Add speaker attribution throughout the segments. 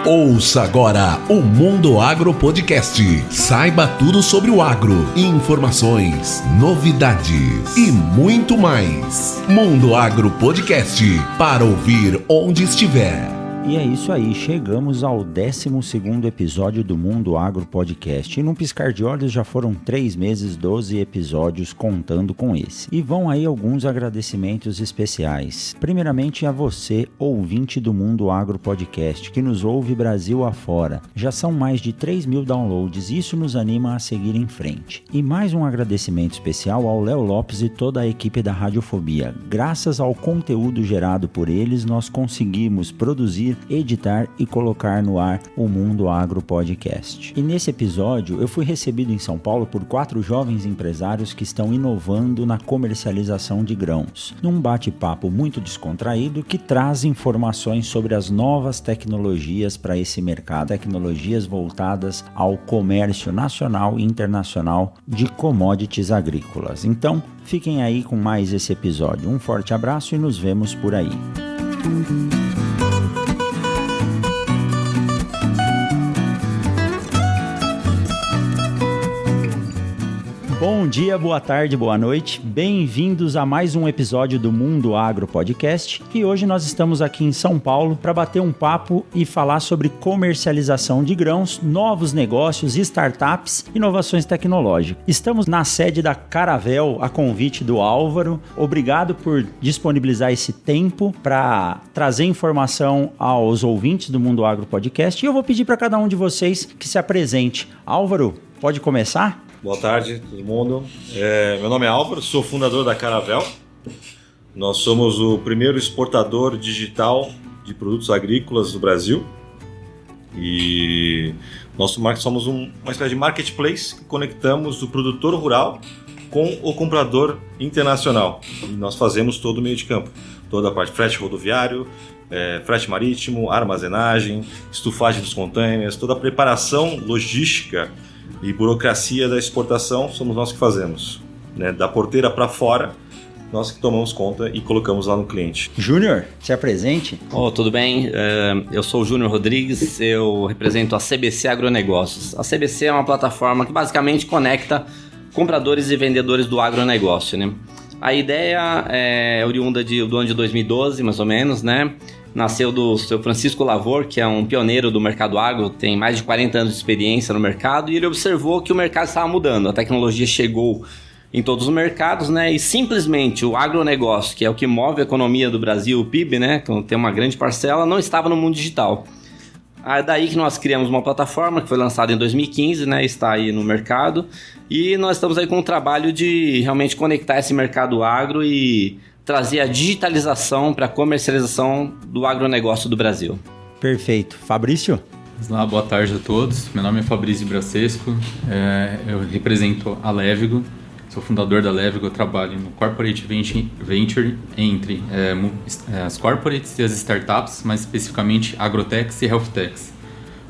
Speaker 1: Ouça agora o Mundo Agro Podcast. Saiba tudo sobre o agro, informações, novidades e muito mais. Mundo Agro Podcast, para ouvir onde estiver.
Speaker 2: E é isso aí, chegamos ao 12º episódio do Mundo Agro Podcast. E num piscar de olhos já foram 3 meses, 12 episódios contando com esse. E vão aí alguns agradecimentos especiais. Primeiramente a você, ouvinte do Mundo Agro Podcast, que nos ouve Brasil afora. Já são mais de 3.000 downloads, isso nos anima a seguir em frente. E mais um agradecimento especial ao Léo Lopes e toda a equipe da Radiofobia. Graças ao conteúdo gerado por eles, nós conseguimos produzir, editar e colocar no ar o Mundo Agro Podcast. E nesse episódio eu fui recebido em São Paulo por 4 jovens empresários que estão inovando na comercialização de grãos, num bate-papo muito descontraído que traz informações sobre as novas tecnologias para esse mercado, tecnologias voltadas ao comércio nacional e internacional de commodities agrícolas. Então, fiquem aí com mais esse episódio. Um forte abraço e nos vemos por aí. Bom dia, boa tarde, boa noite, bem-vindos a mais um episódio do Mundo Agro Podcast e hoje nós estamos aqui em São Paulo para bater um papo e falar sobre comercialização de grãos, novos negócios, startups, inovações tecnológicas. Estamos na sede da Caravel a convite do Álvaro, obrigado por disponibilizar esse tempo para trazer informação aos ouvintes do Mundo Agro Podcast e eu vou pedir para cada um de vocês que se apresente. Álvaro, pode começar?
Speaker 3: Boa tarde, todo mundo. Meu nome é Álvaro, sou fundador da Caravel. Nós somos o primeiro exportador digital de produtos agrícolas do Brasil. E nosso marketing somos uma espécie de marketplace que conectamos o produtor rural com o comprador internacional. E nós fazemos todo o meio de campo, toda a parte de frete rodoviário, frete marítimo, armazenagem, estufagem dos containers, toda a preparação logística e burocracia da exportação somos nós que fazemos, né? Da porteira para fora, nós que tomamos conta e colocamos lá no cliente.
Speaker 2: Júnior, se apresente.
Speaker 4: Tudo bem? Eu sou o Júnior Rodrigues, eu represento a CBC Agronegócios. A CBC é uma plataforma que basicamente conecta compradores e vendedores do agronegócio, né? A ideia é oriunda do ano de 2012, mais ou menos, né? Nasceu do seu Francisco Lavor, que é um pioneiro do mercado agro, tem mais de 40 anos de experiência no mercado, e ele observou que o mercado estava mudando, a tecnologia chegou em todos os mercados, né? E simplesmente o agronegócio, que é o que move a economia do Brasil, o PIB, né? Que tem uma grande parcela, não estava no mundo digital. É daí que nós criamos uma plataforma que foi lançada em 2015, né? Está aí no mercado, e nós estamos aí com um trabalho de realmente conectar esse mercado agro e trazer a digitalização para a comercialização do agronegócio do Brasil.
Speaker 2: Perfeito. Fabrício?
Speaker 5: Olá, boa tarde a todos. Meu nome é Fabrício Bracesco, eu represento a Levigo, sou fundador da Levigo, eu trabalho no Corporate Venture entre as corporates e as startups, mais especificamente agrotechs e healthtechs.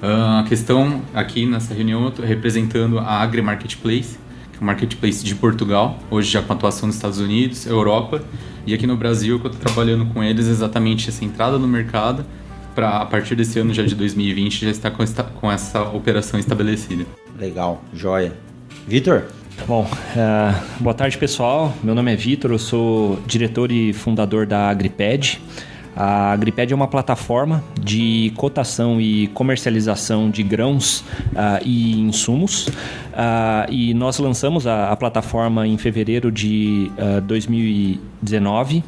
Speaker 5: A questão aqui nessa reunião, eu estou representando a Agri Marketplace, que é um marketplace de Portugal, hoje já com atuação nos Estados Unidos, Europa, e aqui no Brasil, que eu estou trabalhando com eles exatamente essa entrada no mercado, para a partir desse ano já de 2020 já estar com essa operação estabelecida.
Speaker 2: Legal, joia. Vitor?
Speaker 6: Bom, boa tarde pessoal, meu nome é Vitor, eu sou diretor e fundador da Agriped. A Agriped é uma plataforma de cotação e comercialização de grãos e insumos e nós lançamos a plataforma em fevereiro de 2019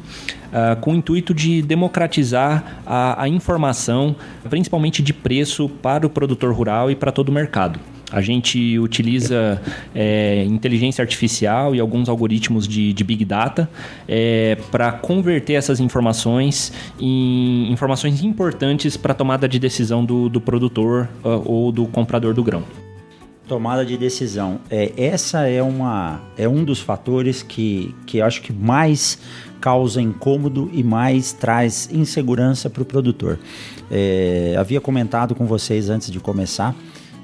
Speaker 6: com o intuito de democratizar a informação, principalmente de preço para o produtor rural e para todo o mercado. A gente utiliza inteligência artificial e alguns algoritmos de Big Data para converter essas informações em informações importantes para a tomada de decisão do produtor ou do comprador do grão.
Speaker 2: Tomada de decisão. Essa é um dos fatores que eu acho que mais causa incômodo e mais traz insegurança para o produtor. Havia comentado com vocês antes de começar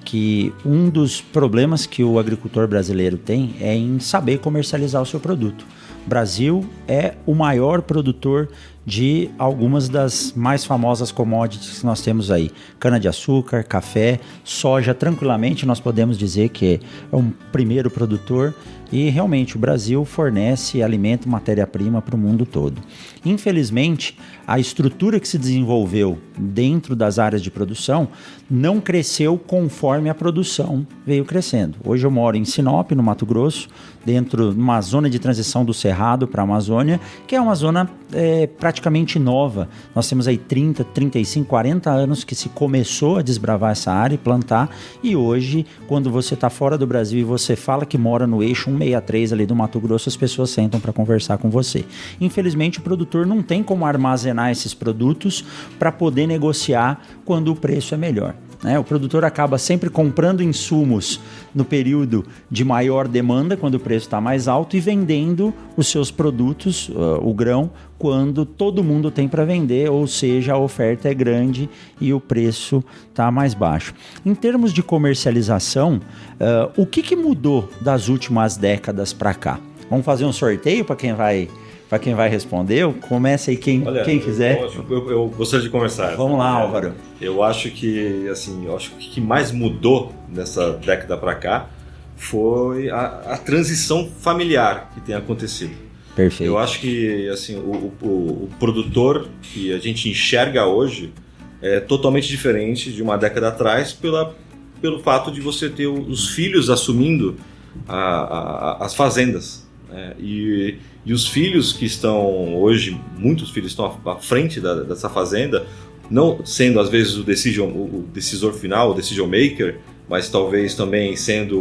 Speaker 2: que um dos problemas que o agricultor brasileiro tem é em saber comercializar o seu produto. O Brasil é o maior produtor de algumas das mais famosas commodities que nós temos aí. Cana-de-açúcar, café, soja, tranquilamente nós podemos dizer que é um primeiro produtor e realmente o Brasil fornece alimento e matéria-prima para o mundo todo. Infelizmente, a estrutura que se desenvolveu dentro das áreas de produção não cresceu conforme a produção veio crescendo. Hoje eu moro em Sinop, no Mato Grosso, dentro de uma zona de transição do Cerrado para a Amazônia, que é uma zona praticamente nova. Nós temos aí 30, 35, 40 anos que se começou a desbravar essa área e plantar, e hoje, quando você está fora do Brasil e você fala que mora no eixo 163 ali do Mato Grosso, as pessoas sentam para conversar com você. Infelizmente, o produtor não tem como armazenar esses produtos para poder negociar quando o preço é melhor. O produtor acaba sempre comprando insumos no período de maior demanda, quando o preço está mais alto, e vendendo os seus produtos, o grão, quando todo mundo tem para vender, ou seja, a oferta é grande e o preço está mais baixo. Em termos de comercialização, o que mudou das últimas décadas para cá? Vamos fazer um sorteio para quem vai responder? Comece aí quem quiser.
Speaker 3: Eu gostaria de começar.
Speaker 2: Vamos lá, Álvaro.
Speaker 3: Eu acho que o que mais mudou nessa década para cá foi a transição familiar que tem acontecido.
Speaker 2: Perfeito.
Speaker 3: Eu acho que o produtor que a gente enxerga hoje é totalmente diferente de uma década atrás pelo fato de você ter os filhos assumindo as fazendas. E os filhos que estão hoje, muitos filhos estão à frente dessa fazenda, não sendo às vezes o decisor final, o decision maker, mas talvez também sendo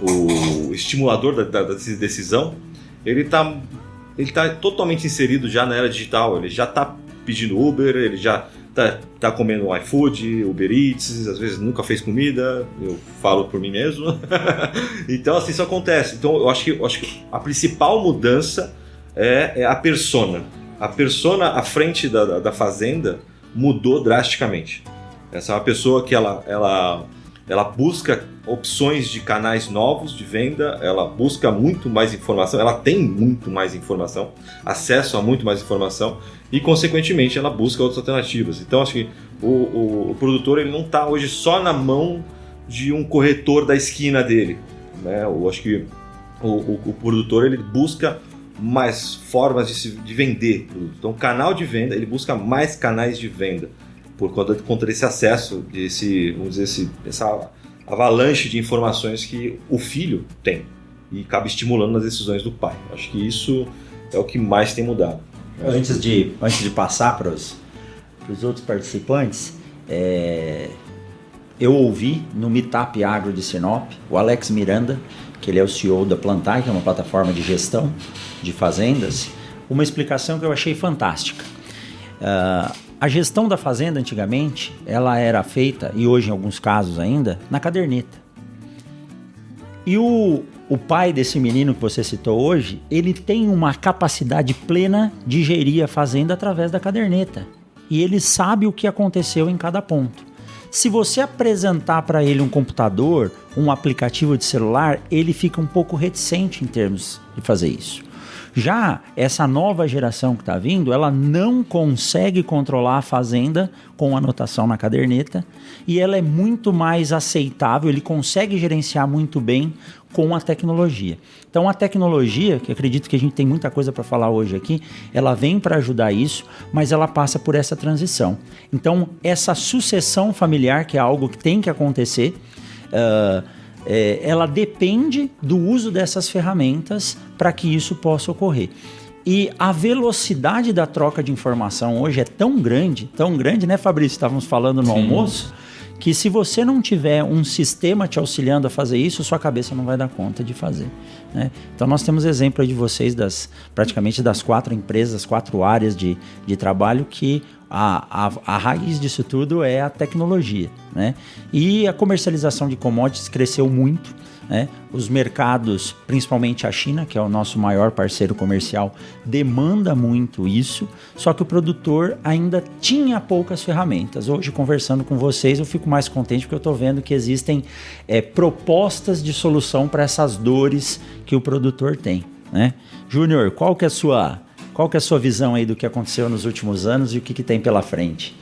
Speaker 3: o estimulador da decisão. Ele está totalmente inserido já na era digital, ele já está pedindo Uber, ele já tá comendo um iFood, Uber Eats, às vezes nunca fez comida, eu falo por mim mesmo. Então, assim, isso acontece. Então, eu acho que a principal mudança é a persona. A persona à frente da fazenda mudou drasticamente. Essa é uma pessoa que ela busca opções de canais novos de venda, ela busca muito mais informação, ela tem muito mais informação, acesso a muito mais informação e, consequentemente, ela busca outras alternativas. Então, acho que o produtor ele não está hoje só na mão de um corretor da esquina dele, né? Eu acho que o produtor ele busca mais formas de vender. Então, canal de venda, ele busca mais canais de venda por conta desse acesso, essa avalanche de informações que o filho tem e acaba estimulando as decisões do pai. Acho que isso é o que mais tem mudado.
Speaker 2: Antes de passar para os outros participantes, eu ouvi no Meetup Agro de Sinop o Alex Miranda, que ele é o CEO da Plantai, que é uma plataforma de gestão de fazendas, uma explicação que eu achei fantástica. A gestão da fazenda antigamente, ela era feita, e hoje em alguns casos ainda, na caderneta. E o pai desse menino que você citou hoje, ele tem uma capacidade plena de gerir a fazenda através da caderneta. E ele sabe o que aconteceu em cada ponto. Se você apresentar para ele um computador, um aplicativo de celular, ele fica um pouco reticente em termos de fazer isso. Já essa nova geração que está vindo, ela não consegue controlar a fazenda com anotação na caderneta e ela é muito mais aceitável, ele consegue gerenciar muito bem com a tecnologia. Então a tecnologia, que acredito que a gente tem muita coisa para falar hoje aqui, ela vem para ajudar isso, mas ela passa por essa transição. Então essa sucessão familiar, que é algo que tem que acontecer, ela depende do uso dessas ferramentas para que isso possa ocorrer. E a velocidade da troca de informação hoje é tão grande, né, Fabrício? Estávamos falando no almoço, que se você não tiver um sistema te auxiliando a fazer isso, sua cabeça não vai dar conta de fazer, né? Então nós temos exemplo aí de vocês praticamente das 4 empresas, as 4 áreas de trabalho que a raiz disso tudo é a tecnologia, né? E a comercialização de commodities cresceu muito, né? Os mercados, principalmente a China, que é o nosso maior parceiro comercial, demanda muito isso, só que o produtor ainda tinha poucas ferramentas. Hoje, conversando com vocês, eu fico mais contente porque eu estou vendo que existem propostas de solução para essas dores que o produtor tem, né? Júnior, qual que é Qual que é a sua visão aí do que aconteceu nos últimos anos e o que tem pela frente?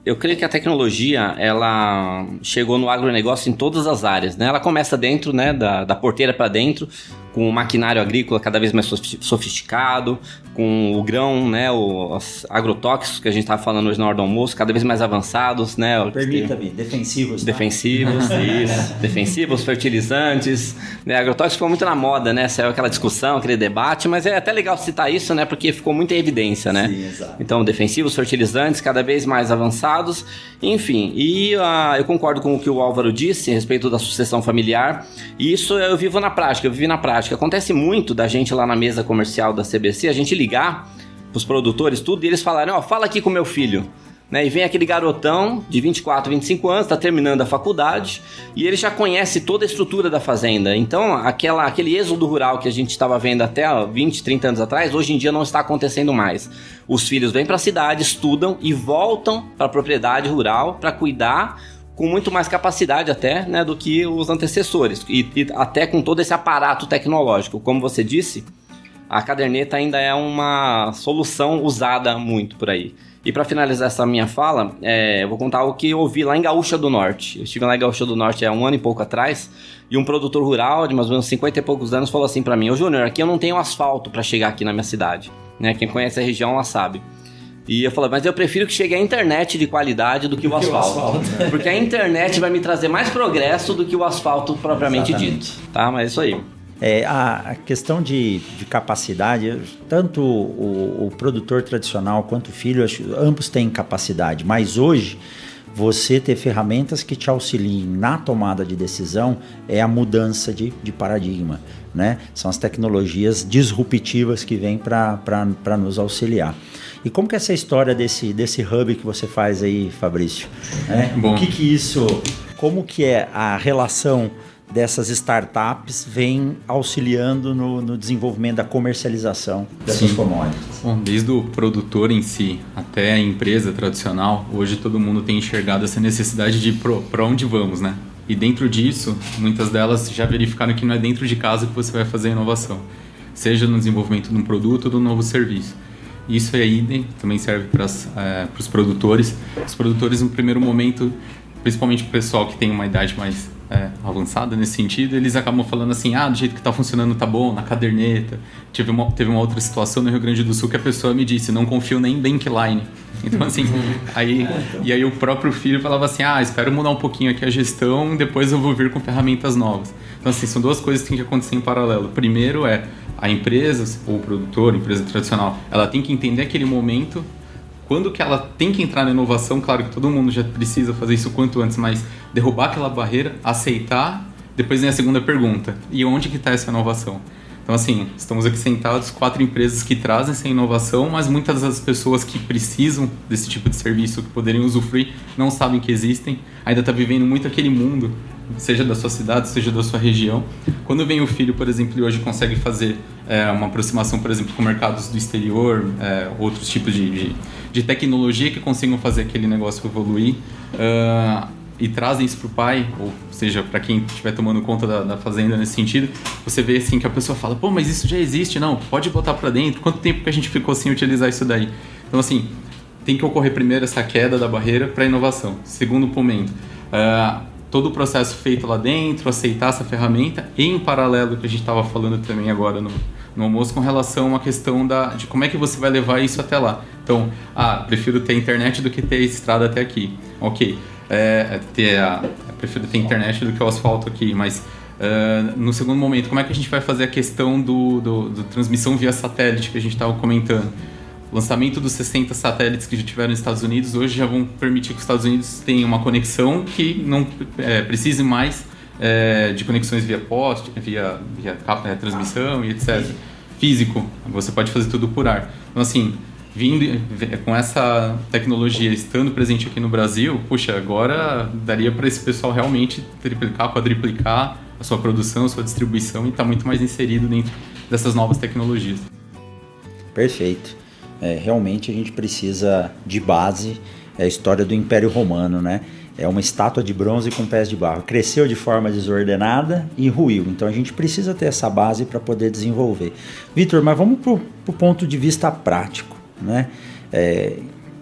Speaker 4: Eu creio que a tecnologia, ela chegou no agronegócio em todas as áreas, né? Ela começa dentro, né, da porteira para dentro, com o maquinário agrícola cada vez mais sofisticado, com o grão, né, os agrotóxicos que a gente estava falando hoje na hora do almoço, cada vez mais avançados, né?
Speaker 2: Permita-me, defensivos. Tá?
Speaker 4: Defensivos, isso. Defensivos, fertilizantes, né? Agrotóxicos ficou muito na moda, né? Saiu aquela discussão, aquele debate, mas é até legal citar isso, né? Porque ficou muito em evidência, né?
Speaker 2: Sim, exato.
Speaker 4: Então, defensivos, fertilizantes, cada vez mais avançados, enfim. E eu concordo com o que o Álvaro disse a respeito da sucessão familiar. E isso eu vivi na prática. Acontece muito da gente lá na mesa comercial da CBC, a gente ligar pros produtores, tudo, e eles falarem, ó, fala aqui com meu filho. Né? E vem aquele garotão de 24, 25 anos, está terminando a faculdade, e ele já conhece toda a estrutura da fazenda. Então, aquele êxodo rural que a gente estava vendo até 20, 30 anos atrás, hoje em dia não está acontecendo mais. Os filhos vêm para a cidade, estudam e voltam para a propriedade rural para cuidar com muito mais capacidade até, né, do que os antecessores. E até com todo esse aparato tecnológico. Como você disse, a caderneta ainda é uma solução usada muito por aí. E para finalizar essa minha fala, eu vou contar o que eu ouvi lá em Gaúcha do Norte. Eu estive lá em Gaúcha do Norte há 1 ano e pouco atrás, e um produtor rural de mais ou menos 50 e poucos anos falou assim para mim: ô Júnior, aqui eu não tenho asfalto para chegar aqui na minha cidade. Né? Quem conhece a região lá sabe. E eu falei, mas eu prefiro que chegue a internet de qualidade do que o asfalto. Porque a internet vai me trazer mais progresso do que o asfalto propriamente dito. Tá? Mas é isso aí.
Speaker 2: A questão de capacidade, tanto o produtor tradicional quanto o filho, ambos têm capacidade, mas hoje você ter ferramentas que te auxiliem na tomada de decisão é a mudança de paradigma, né? São as tecnologias disruptivas que vêm para nos auxiliar. E como que é essa história desse hub que você faz aí, Fabrício?
Speaker 5: Bom.
Speaker 2: Como que é a relação dessas startups vem auxiliando no desenvolvimento da comercialização dessas commodities?
Speaker 5: Bom, desde o produtor em si até a empresa tradicional, hoje todo mundo tem enxergado essa necessidade de para onde vamos, né? E dentro disso, muitas delas já verificaram que não é dentro de casa que você vai fazer a inovação, seja no desenvolvimento de um produto ou de um novo serviço. Isso aí também serve para os produtores. Os produtores, no primeiro momento, principalmente o pessoal que tem uma idade mais avançada nesse sentido, eles acabam falando assim, do jeito que está funcionando tá bom, na caderneta. Teve uma outra situação no Rio Grande do Sul que a pessoa me disse, não confio nem em Bankline. Então assim, aí o próprio filho falava assim, espero mudar um pouquinho aqui a gestão, depois eu vou vir com ferramentas novas. Então assim, são duas coisas que tem que acontecer em paralelo. Primeiro a empresa, ou o produtor, a empresa tradicional, ela tem que entender aquele momento, quando que ela tem que entrar na inovação. Claro que todo mundo já precisa fazer isso quanto antes, mas derrubar aquela barreira, aceitar, depois vem a segunda pergunta, e onde que está essa inovação? Então assim, estamos aqui sentados, 4 empresas que trazem essa inovação, mas muitas das pessoas que precisam desse tipo de serviço, que poderiam usufruir, não sabem que existem, ainda está vivendo muito aquele mundo, seja da sua cidade, seja da sua região. Quando vem o filho, por exemplo, e hoje consegue fazer uma aproximação, por exemplo, com mercados do exterior, outros tipos de tecnologia que consigam fazer aquele negócio evoluir, e trazem isso para o pai, ou seja, para quem estiver tomando conta da fazenda nesse sentido, você vê assim que a pessoa fala, pô, mas isso já existe, não, pode botar para dentro, quanto tempo que a gente ficou sem utilizar isso daí? Então assim, tem que ocorrer primeiro essa queda da barreira para a inovação. Segundo momento, todo o processo feito lá dentro, aceitar essa ferramenta, e em paralelo que a gente estava falando também agora no almoço, com relação à questão de como é que você vai levar isso até lá. Então, prefiro ter internet do que ter estrada até aqui. Ok, prefiro ter internet do que o asfalto aqui, mas no segundo momento, como é que a gente vai fazer a questão do transmissão via satélite que a gente estava comentando? O lançamento dos 60 satélites que já tiveram nos Estados Unidos hoje já vão permitir que os Estados Unidos tenham uma conexão que não precise mais de conexões via poste, via transmissão e etc. Físico, você pode fazer tudo por ar. Então assim, com essa tecnologia estando presente aqui no Brasil, puxa, agora daria para esse pessoal realmente triplicar, quadriplicar a sua produção, a sua distribuição e estar muito mais inserido dentro dessas novas tecnologias.
Speaker 2: Perfeito. Realmente a gente precisa de base É a história do Império Romano, né? É uma estátua de bronze com pés de barro. Cresceu de forma desordenada e ruiu. Então a gente precisa ter essa base para poder desenvolver. Vitor, mas vamos para o ponto de vista prático, né?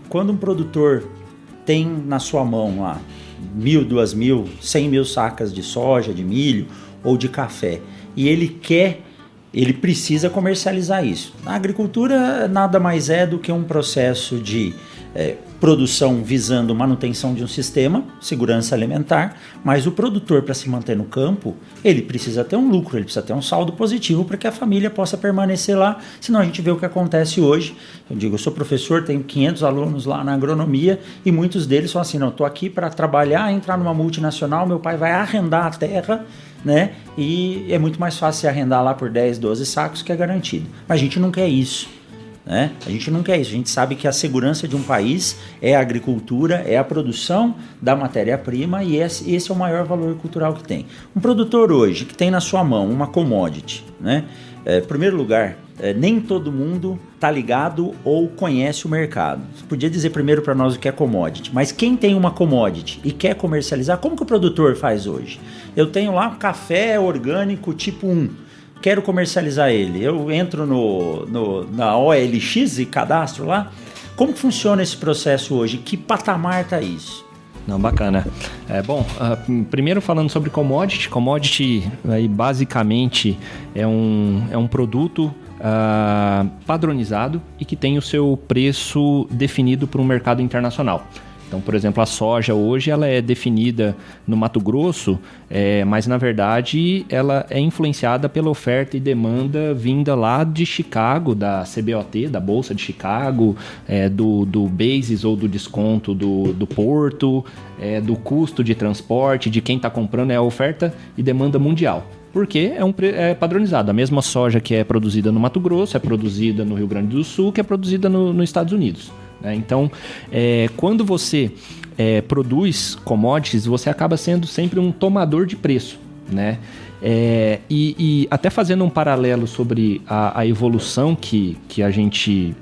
Speaker 2: Quando um produtor tem na sua mão lá 1.000, 2.000, 100.000 sacas de soja, de milho ou de café, e ele precisa comercializar isso. Na agricultura nada mais é do que um processo de produção visando manutenção de um sistema, segurança alimentar, mas o produtor, para se manter no campo, ele precisa ter um lucro, ele precisa ter um saldo positivo para que a família possa permanecer lá, senão a gente vê o que acontece hoje. Eu sou professor, tenho 500 alunos lá na agronomia e muitos deles falam assim, não, estou aqui para trabalhar, entrar numa multinacional, meu pai vai arrendar a terra, né? E é muito mais fácil se arrendar lá por 10, 12 sacos que é garantido. Mas a gente não quer isso. Né? A gente não quer isso, a gente sabe que a segurança de um país é a agricultura, é a produção da matéria-prima e esse é o maior valor cultural que tem. Um produtor hoje que tem na sua mão uma commodity, né? Em primeiro lugar, nem todo mundo está ligado ou conhece o mercado. Você podia dizer primeiro para nós o que é commodity, mas quem tem uma commodity e quer comercializar, como que o produtor faz hoje? Eu tenho lá um café orgânico tipo 1. Quero comercializar ele. Eu entro na OLX e cadastro lá. Como que funciona esse processo hoje? Que patamar está isso?
Speaker 6: Não, bacana. Primeiro falando sobre commodity. Commodity aí, basicamente é um produto padronizado e que tem o seu preço definido por um mercado internacional. Então, por exemplo, a soja hoje ela é definida no Mato Grosso, mas na verdade ela é influenciada pela oferta e demanda vinda lá de Chicago, da CBOT, da Bolsa de Chicago, do basis ou do desconto do porto, do custo de transporte, de quem está comprando, é a oferta e demanda mundial. Porque é padronizado. A mesma soja que é produzida no Mato Grosso é produzida no Rio Grande do Sul, que é produzida nos Estados Unidos. Então, quando você produz commodities, você acaba sendo sempre um tomador de preço, né? E até fazendo um paralelo sobre a evolução que a gente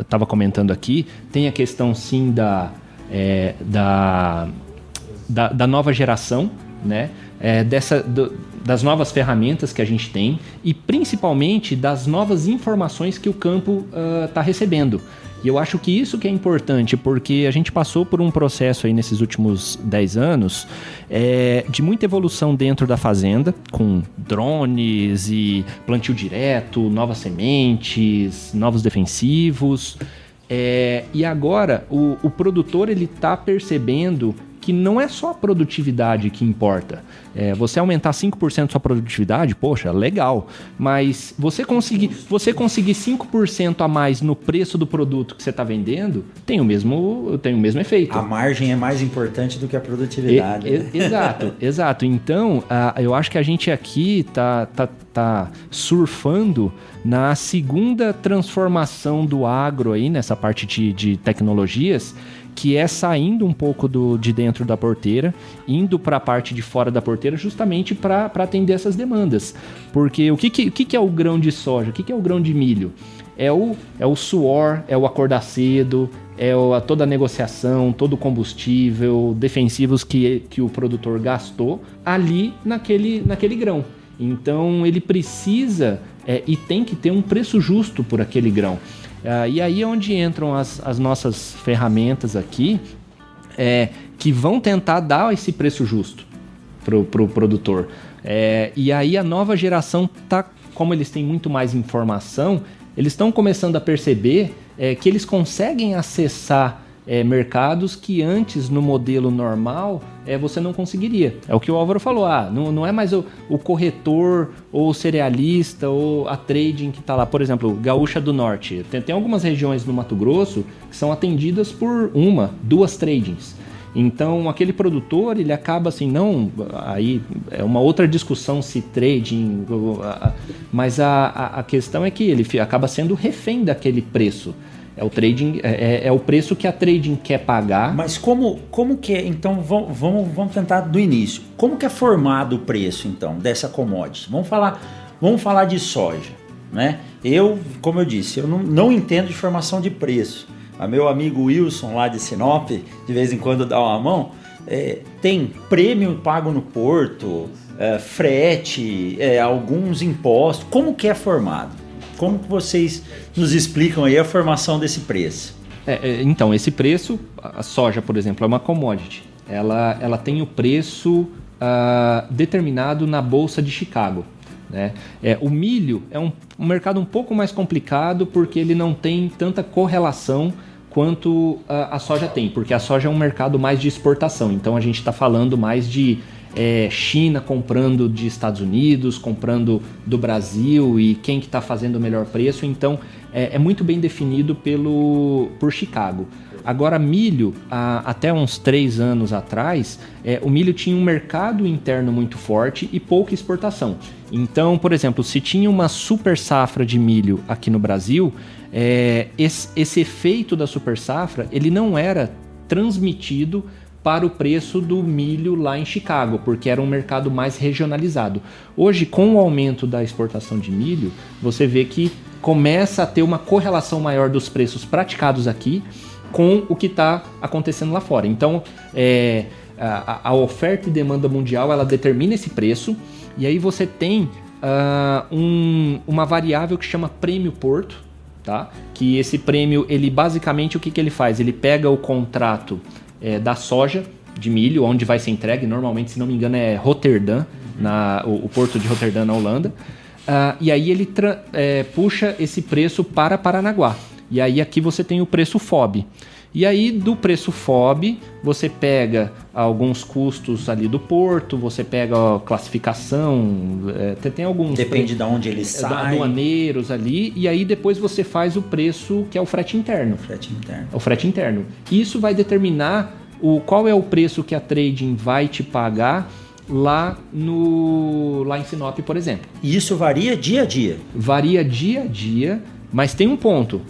Speaker 6: estava comentando aqui, tem a questão sim da nova geração, né? Das novas ferramentas que a gente tem e principalmente das novas informações que o campo está recebendo. E eu acho que isso que é importante, porque a gente passou por um processo aí nesses últimos 10 anos de muita evolução dentro da fazenda, com drones e plantio direto, novas sementes, novos defensivos. E agora o produtor está percebendo que não é só a produtividade que importa. Você aumentar 5% sua produtividade, poxa, legal. Mas você conseguir 5% a mais no preço do produto que você está vendendo, tem o mesmo efeito.
Speaker 2: A margem é mais importante do que a produtividade.
Speaker 6: Exato. Então, eu acho que a gente aqui tá surfando na segunda transformação do agro aí, nessa parte de tecnologias, que é saindo um pouco de dentro da porteira, indo para a parte de fora da porteira, justamente para atender essas demandas. Porque o que é o grão de soja? O que é o grão de milho? É o suor, é o acordar cedo, toda a negociação, todo o combustível, defensivos que o produtor gastou ali naquele grão. Então ele precisa e tem que ter um preço justo por aquele grão. E aí é onde entram as nossas ferramentas aqui, que vão tentar dar esse preço justo pro produtor. E aí a nova geração, como eles têm muito mais informação, eles estão começando a perceber que eles conseguem acessar mercados que antes, no modelo normal, você não conseguiria. É o que o Álvaro falou, não é mais o corretor ou o cerealista ou a trading que está lá. Por exemplo, Gaúcha do Norte. Tem algumas regiões no Mato Grosso que são atendidas por 1, 2 tradings. Então, aquele produtor, ele acaba assim, aí é uma outra discussão se trading, mas a questão é que ele acaba sendo refém daquele preço. O trading, é o preço que a trading quer pagar.
Speaker 2: Mas como que é? Então, vamos tentar do início. Como que é formado o preço, então, dessa commodity? Vamos falar de soja, né? Como eu disse, eu não entendo de formação de preço. a meu amigo Wilson lá de Sinop, de vez em quando dá uma mão, tem prêmio pago no porto, frete, alguns impostos. Como que é formado? Como que vocês nos explicam aí a formação desse preço?
Speaker 6: Então, esse preço, a soja, por exemplo, é uma commodity. Ela tem o preço determinado na Bolsa de Chicago. Né? O milho é um mercado um pouco mais complicado porque ele não tem tanta correlação quanto a soja tem, porque a soja é um mercado mais de exportação. Então a gente está falando mais de China comprando de Estados Unidos, comprando do Brasil e quem que está fazendo o melhor preço. Então é muito bem definido por Chicago. Agora, milho, até uns 3 anos atrás, o milho tinha um mercado interno muito forte e pouca exportação. Então, por exemplo, se tinha uma super safra de milho aqui no Brasil, esse efeito da super safra ele não era transmitido para o preço do milho lá em Chicago, porque era um mercado mais regionalizado. Hoje, com o aumento da exportação de milho, você vê que começa a ter uma correlação maior dos preços praticados aqui com o que está acontecendo lá fora. Então, a oferta e demanda mundial ela determina esse preço, e aí você tem uma variável que chama prêmio porto, tá? Que esse prêmio, ele basicamente o que ele faz? Ele pega o contrato da soja de milho, onde vai ser entregue, normalmente, se não me engano, é Rotterdam, o porto de Rotterdam na Holanda, e aí ele puxa esse preço para Paranaguá. E aí aqui você tem o preço FOB. E aí do preço FOB, você pega alguns custos ali do porto, você pega a classificação, tem alguns...
Speaker 2: Depende de onde ele sai.
Speaker 6: Aduaneiros ali, e aí depois você faz o preço que é o frete interno. O frete interno. Isso vai determinar qual é o preço que a trading vai te pagar lá em Sinop, por exemplo.
Speaker 2: E isso varia dia a dia?
Speaker 6: Varia dia a dia, mas tem um ponto.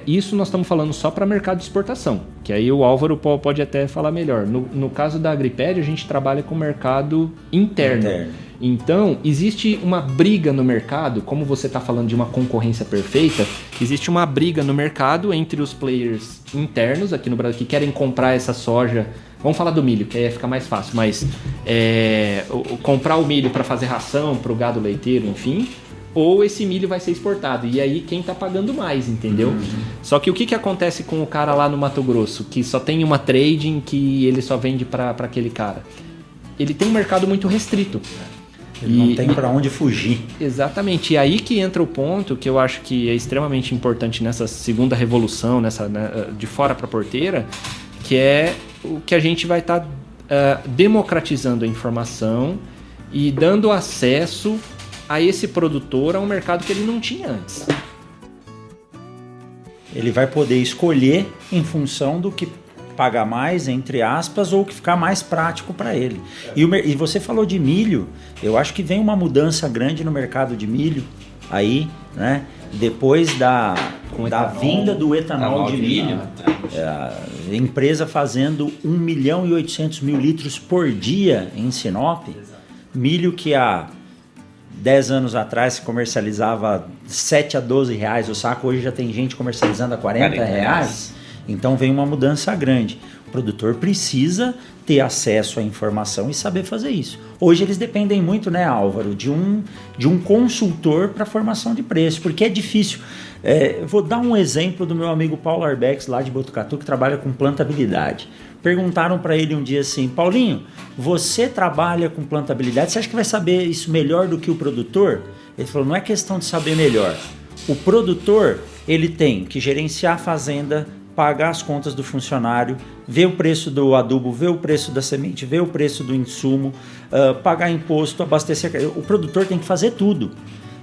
Speaker 6: Isso nós estamos falando só para mercado de exportação, que aí o Álvaro pode até falar melhor. No caso da Agriped, a gente trabalha com mercado interno. Então, existe uma briga no mercado, como você está falando de uma concorrência perfeita, existe uma briga no mercado entre os players internos aqui no Brasil que querem comprar essa soja. Vamos falar do milho, que aí fica mais fácil, mas comprar o milho para fazer ração para o gado leiteiro, enfim, ou esse milho vai ser exportado. E aí quem está pagando mais, entendeu? Só que o que acontece com o cara lá no Mato Grosso, que só tem uma trading que ele só vende para aquele cara? Ele tem um mercado muito restrito.
Speaker 2: Ele não tem para onde fugir.
Speaker 6: Exatamente. E aí que entra o ponto que eu acho que é extremamente importante nessa segunda revolução, de fora para a porteira, que é o que a gente vai estar democratizando a informação e dando acesso a esse produtor a um mercado que ele não tinha antes.
Speaker 2: Ele vai poder escolher em função do que pagar mais, entre aspas, ou que ficar mais prático para ele. E você falou de milho, eu acho que vem uma mudança grande no mercado de milho aí, né? Depois da vinda do etanol de milho, a empresa fazendo 1.800.000 litros por dia em Sinop, milho que há 10 anos atrás se comercializava 7 a 12 reais o saco, hoje já tem gente comercializando a 40 reais. Então vem uma mudança grande. O produtor precisa ter acesso à informação e saber fazer isso. Hoje eles dependem muito, né, Álvaro, de um consultor para formação de preço, porque é difícil. Vou dar um exemplo do meu amigo Paulo Arbex, lá de Botucatu, que trabalha com plantabilidade. Perguntaram para ele um dia assim: Paulinho, você trabalha com plantabilidade, você acha que vai saber isso melhor do que o produtor? Ele falou: não é questão de saber melhor. O produtor, ele tem que gerenciar a fazenda, pagar as contas do funcionário, ver o preço do adubo, ver o preço da semente, ver o preço do insumo, pagar imposto, abastecer. O produtor tem que fazer tudo.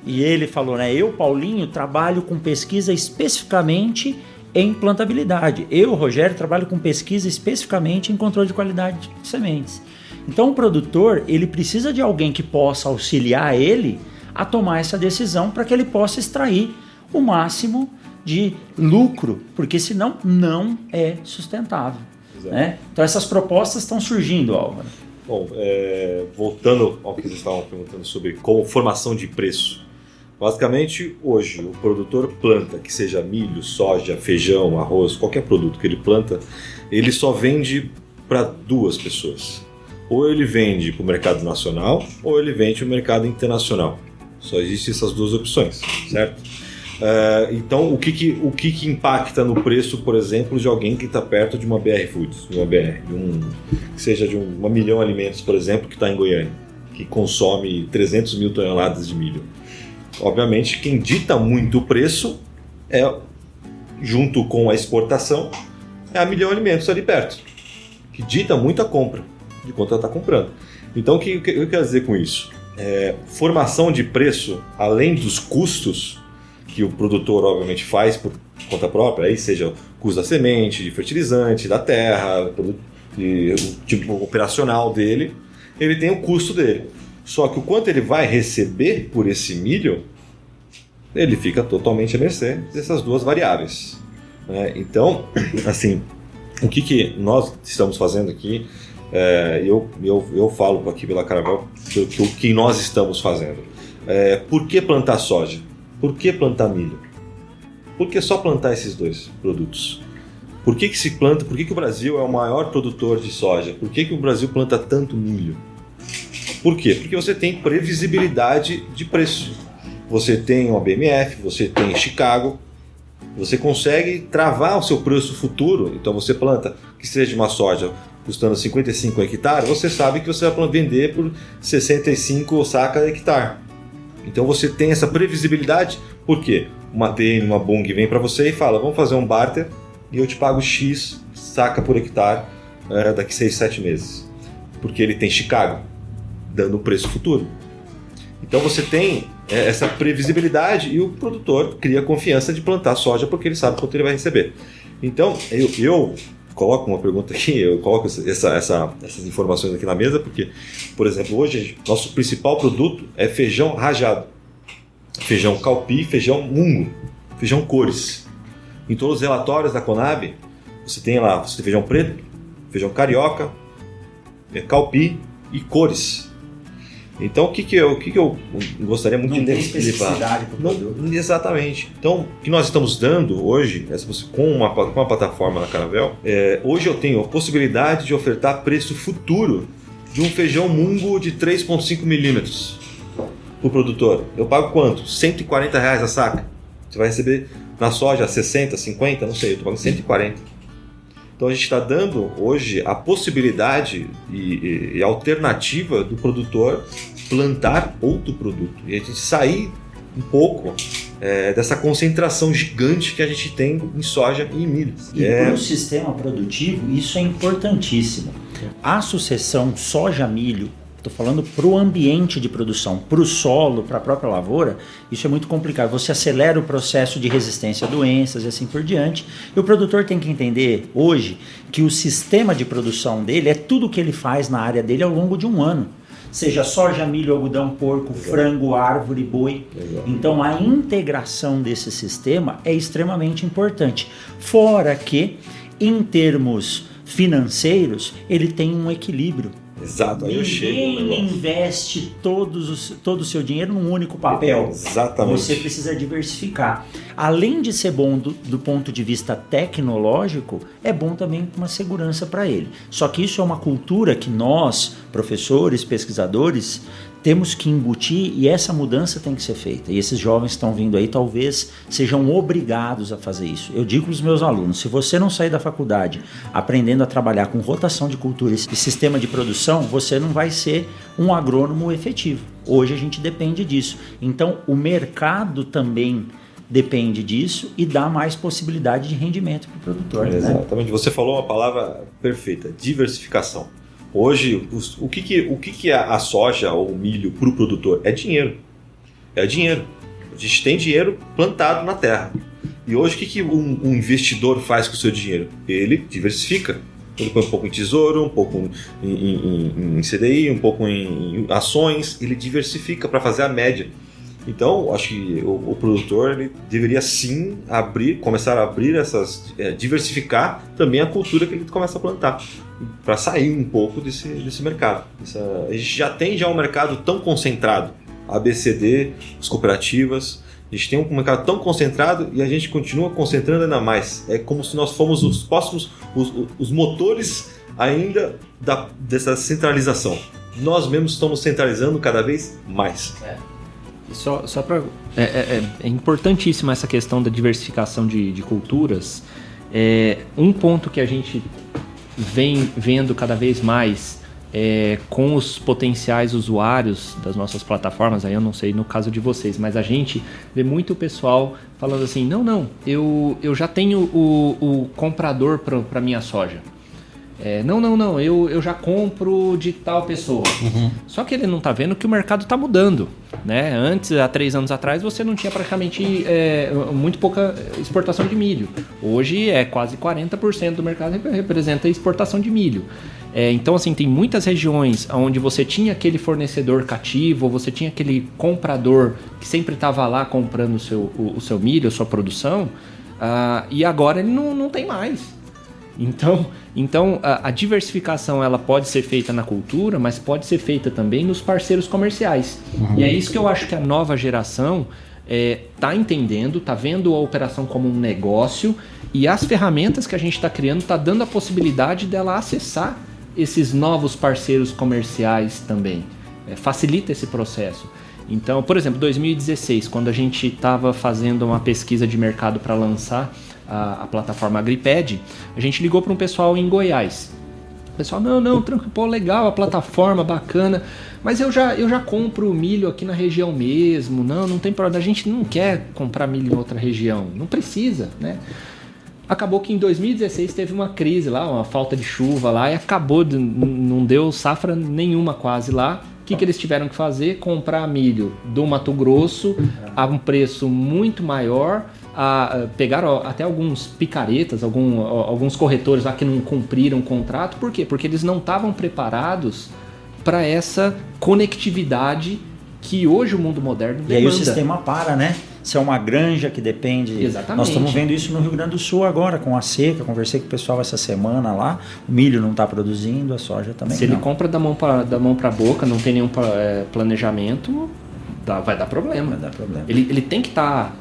Speaker 2: E ele falou, né? Eu, Paulinho, trabalho com pesquisa especificamente em plantabilidade. Eu, Rogério, trabalho com pesquisa especificamente em controle de qualidade de sementes. Então o produtor, ele precisa de alguém que possa auxiliar ele a tomar essa decisão para que ele possa extrair o máximo de lucro, porque senão não é sustentável. Né? Então essas propostas estão surgindo, Álvaro.
Speaker 3: Bom, voltando ao que vocês estavam perguntando sobre como formação de preço. Basicamente, hoje, o produtor planta, que seja milho, soja, feijão, arroz, qualquer produto que ele planta, ele só vende para 2 pessoas. Ou ele vende para o mercado nacional, ou ele vende para o mercado internacional. Só existem essas 2 opções, certo? Então, o que impacta no preço, por exemplo, de alguém que está perto de uma BR Foods, de uma BR, que seja de uma Milhão Alimentos, por exemplo, que está em Goiânia, que consome 300 mil toneladas de milho. Obviamente, quem dita muito o preço, junto com a exportação, é a Milhão Alimentos ali perto, que dita muito a compra, de quanto ela está comprando. Então, o que eu quero dizer com isso? Formação de preço, além dos custos que o produtor, obviamente, faz por conta própria, aí seja o custo da semente, de fertilizante, da terra, o tipo operacional dele, ele tem o custo dele. Só que o quanto ele vai receber por esse milho, ele fica totalmente à mercê dessas 2 variáveis. Então, assim, o que nós estamos fazendo aqui, eu falo aqui pela Caravel o que nós estamos fazendo. Por que plantar soja? Por que plantar milho? Por que só plantar esses 2 produtos? Por que se planta? Por que o Brasil é o maior produtor de soja? Por que o Brasil planta tanto milho? Por quê? Porque você tem previsibilidade de preço. Você tem uma BMF, você tem Chicago, você consegue travar o seu preço futuro. Então você planta, que seja uma soja custando 55 hectares, você sabe que você vai vender por 65 saca a hectare. Então você tem essa previsibilidade. Por quê? Uma TN, uma Bunge vem para você e fala, vamos fazer um barter e eu te pago X saca por hectare daqui 6, 7 meses. Porque ele tem Chicago, dando o preço futuro. Então você tem essa previsibilidade e o produtor cria confiança de plantar soja porque ele sabe quanto ele vai receber. Então eu coloco uma pergunta aqui, eu coloco essas informações aqui na mesa porque, por exemplo, hoje nosso principal produto é feijão rajado, feijão calpi, feijão mungo, feijão cores. Em todos os relatórios da Conab, você tem lá feijão preto, feijão carioca, calpi e cores. Então, o que eu gostaria muito
Speaker 2: de
Speaker 3: especificidade para o produto. Exatamente. Então, o que nós estamos dando hoje, com uma plataforma na Caravel, hoje eu tenho a possibilidade de ofertar preço futuro de um feijão mungo de 3,5 milímetros para o produtor. Eu pago quanto? R$140 a saca. Você vai receber na soja 60, 50, não sei, eu estou pagando 140. Então a gente está dando hoje a possibilidade e alternativa do produtor plantar outro produto e a gente sair um pouco dessa concentração gigante que a gente tem em soja e em milho.
Speaker 2: E para o sistema produtivo isso é importantíssimo. A sucessão soja-milho, estou falando para o ambiente de produção, para o solo, para a própria lavoura, isso é muito complicado. Você acelera o processo de resistência a doenças e assim por diante. E o produtor tem que entender hoje que o sistema de produção dele é tudo o que ele faz na área dele ao longo de um ano. Seja soja, milho, algodão, porco, frango, árvore, boi. Então a integração desse sistema é extremamente importante. Fora que, em termos financeiros, ele tem um equilíbrio.
Speaker 3: Exato, aí eu chego.
Speaker 2: Ninguém investe todo o seu dinheiro num único papel.
Speaker 3: Exatamente.
Speaker 2: Você precisa diversificar. Além de ser bom do ponto de vista tecnológico, é bom também uma segurança para ele. Só que isso é uma cultura que nós, professores, pesquisadores, temos que embutir e essa mudança tem que ser feita. E esses jovens que estão vindo aí talvez sejam obrigados a fazer isso. Eu digo para os meus alunos, se você não sair da faculdade aprendendo a trabalhar com rotação de culturas e sistema de produção, você não vai ser um agrônomo efetivo. Hoje a gente depende disso. Então o mercado também depende disso e dá mais possibilidade de rendimento para o produtor.
Speaker 3: Exatamente. Né? Você falou uma palavra perfeita, diversificação. Hoje, o que é a soja ou o milho para o produtor? É dinheiro. É dinheiro. A gente tem dinheiro plantado na terra. E hoje, o que um investidor faz com o seu dinheiro? Ele diversifica. Ele põe um pouco em tesouro, um pouco em CDI, um pouco em ações. Ele diversifica para fazer a média. Então, acho que o produtor ele deveria sim começar a abrir diversificar também a cultura que ele começa a plantar, para sair um pouco desse mercado. A gente já tem um mercado tão concentrado ABCD, as cooperativas. A gente tem um mercado tão concentrado e a gente continua concentrando ainda mais. É como se nós fôssemos os próximos, os motores ainda dessa centralização. Nós mesmos estamos centralizando cada vez mais.
Speaker 6: Só para é importantíssima essa questão da diversificação de culturas. Um ponto que a gente vem vendo cada vez mais com os potenciais usuários das nossas plataformas, aí eu não sei no caso de vocês, mas a gente vê muito o pessoal falando assim, não, eu já tenho o comprador para minha soja. Não, eu já compro de tal pessoa. Só que ele não está vendo que o mercado está mudando, né? Antes, há 3 anos atrás, você não tinha praticamente muito pouca exportação de milho. Hoje quase 40% do mercado representa exportação de milho. Então, assim, tem muitas regiões onde você tinha aquele fornecedor cativo, ou você tinha aquele comprador que sempre estava lá comprando o seu milho, a sua produção, e agora ele não tem mais. Então a diversificação ela pode ser feita na cultura, mas pode ser feita também nos parceiros comerciais. E é isso que eu acho que a nova geração está entendendo, está vendo a operação como um negócio, e as ferramentas que a gente está criando está dando a possibilidade dela acessar esses novos parceiros comerciais também. Facilita esse processo. Então, por exemplo, 2016, quando a gente estava fazendo uma pesquisa de mercado para lançar a plataforma Agriped, a gente ligou para um pessoal em Goiás. O pessoal, não, tranquilo, pô, legal a plataforma, bacana, mas eu já compro milho aqui na região mesmo, não tem problema, a gente não quer comprar milho em outra região, não precisa, né? Acabou que em 2016 teve uma crise lá, uma falta de chuva lá, e não deu safra nenhuma quase lá. O que eles tiveram que fazer? Comprar milho do Mato Grosso a um preço muito maior. Pegaram até alguns picaretas, alguns corretores lá que não cumpriram o contrato. Por quê? Porque eles não estavam preparados para essa conectividade que hoje o mundo moderno demanda.
Speaker 2: E aí o sistema para, né? Se é uma granja que depende...
Speaker 6: Exatamente.
Speaker 2: Nós estamos vendo isso no Rio Grande do Sul agora, com a seca. Conversei com o pessoal essa semana lá. O milho não está produzindo, a soja também
Speaker 6: Se ele compra da mão para a boca, não tem nenhum planejamento, vai dar problema.
Speaker 2: Vai dar problema.
Speaker 6: Ele tem que estar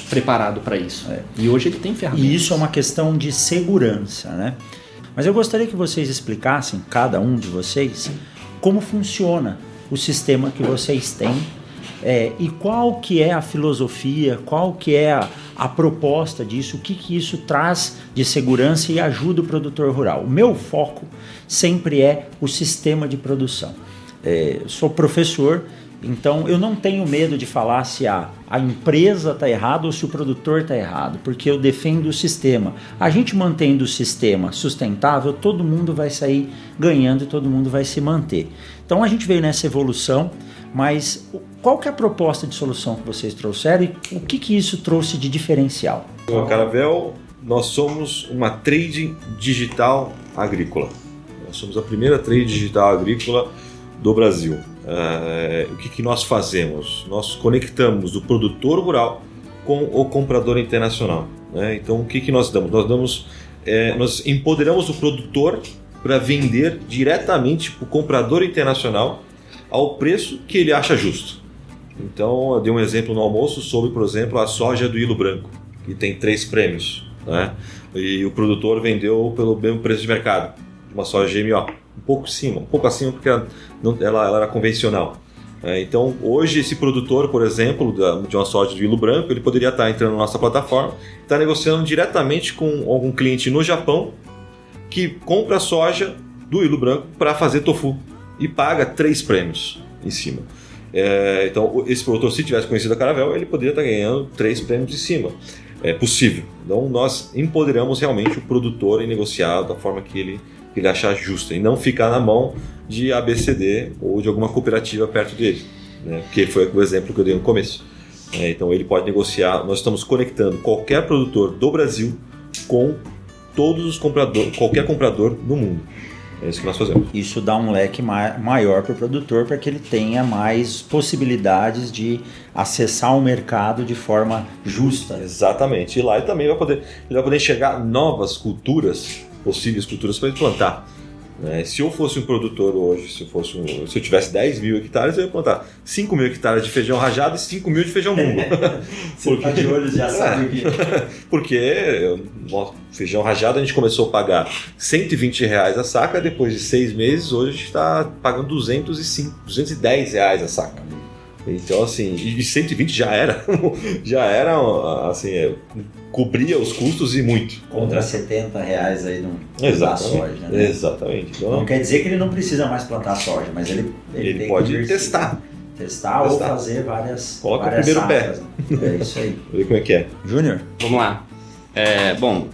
Speaker 6: preparado para isso. E hoje ele tem ferramentas.
Speaker 2: E isso é uma questão de segurança, né? Mas eu gostaria que vocês explicassem, cada um de vocês, como funciona o sistema que vocês têm e qual que é a filosofia, qual que é a proposta disso, o que isso traz de segurança e ajuda o produtor rural. O meu foco sempre é o sistema de produção. Sou professor, então eu não tenho medo de falar se a empresa está errada ou se o produtor está errado, porque eu defendo o sistema. A gente mantendo o sistema sustentável, todo mundo vai sair ganhando e todo mundo vai se manter. Então a gente veio nessa evolução, mas qual que é a proposta de solução que vocês trouxeram e o que isso trouxe de diferencial?
Speaker 3: No Caravel, nós somos uma trade digital agrícola. Nós somos a primeira trade digital agrícola do Brasil. O que nós fazemos? Nós conectamos o produtor rural com o comprador internacional, né? Então, o que nós damos? Nós empoderamos o produtor para vender diretamente para o comprador internacional ao preço que ele acha justo. Então, eu dei um exemplo no almoço sobre, por exemplo, a soja do hilo branco, que tem 3 prêmios, né? E o produtor vendeu pelo mesmo preço de mercado, de uma soja GMO, um pouco acima porque ela era convencional. Então, hoje, esse produtor, por exemplo, de uma soja do hilo branco, ele poderia estar entrando na nossa plataforma, está negociando diretamente com algum cliente no Japão que compra soja do hilo branco para fazer tofu e paga 3 prêmios em cima. Então, esse produtor, se tivesse conhecido a Caravel, ele poderia estar ganhando 3 prêmios em cima. É possível. Então, nós empoderamos realmente o produtor em negociar da forma que ele achar justa e não ficar na mão de ABCD ou de alguma cooperativa perto dele, né? Que foi o exemplo que eu dei no começo. Então, ele pode negociar. Nós estamos conectando qualquer produtor do Brasil com todos os compradores, qualquer comprador no mundo. É isso que nós fazemos.
Speaker 2: Isso dá um leque maior para o produtor para que ele tenha mais possibilidades de acessar o mercado de forma justa.
Speaker 3: Exatamente. E lá ele também vai poder enxergar novas culturas, possíveis culturas para ele plantar. Né? Se eu fosse um produtor hoje, se eu tivesse 10 mil hectares, eu ia plantar 5 mil hectares de feijão rajado e 5 mil de feijão mungo.
Speaker 2: Você tá de olho, já sabe o que.
Speaker 3: Porque feijão rajado a gente começou a pagar R$120 a saca, depois de 6 meses, hoje a gente está pagando R$210 a saca. Então, assim, e 120 já era, assim, cobria os custos e muito.
Speaker 2: Contra R$70 aí da soja, né?
Speaker 3: Exatamente. Então,
Speaker 2: não quer dizer que ele não precisa mais plantar soja, mas ele tem
Speaker 3: pode
Speaker 2: que testar ou fazer várias
Speaker 3: Coloca
Speaker 2: várias
Speaker 3: o primeiro
Speaker 2: safras, né? É isso aí.
Speaker 3: Ver como é que é.
Speaker 2: Júnior?
Speaker 4: Vamos lá. Bom,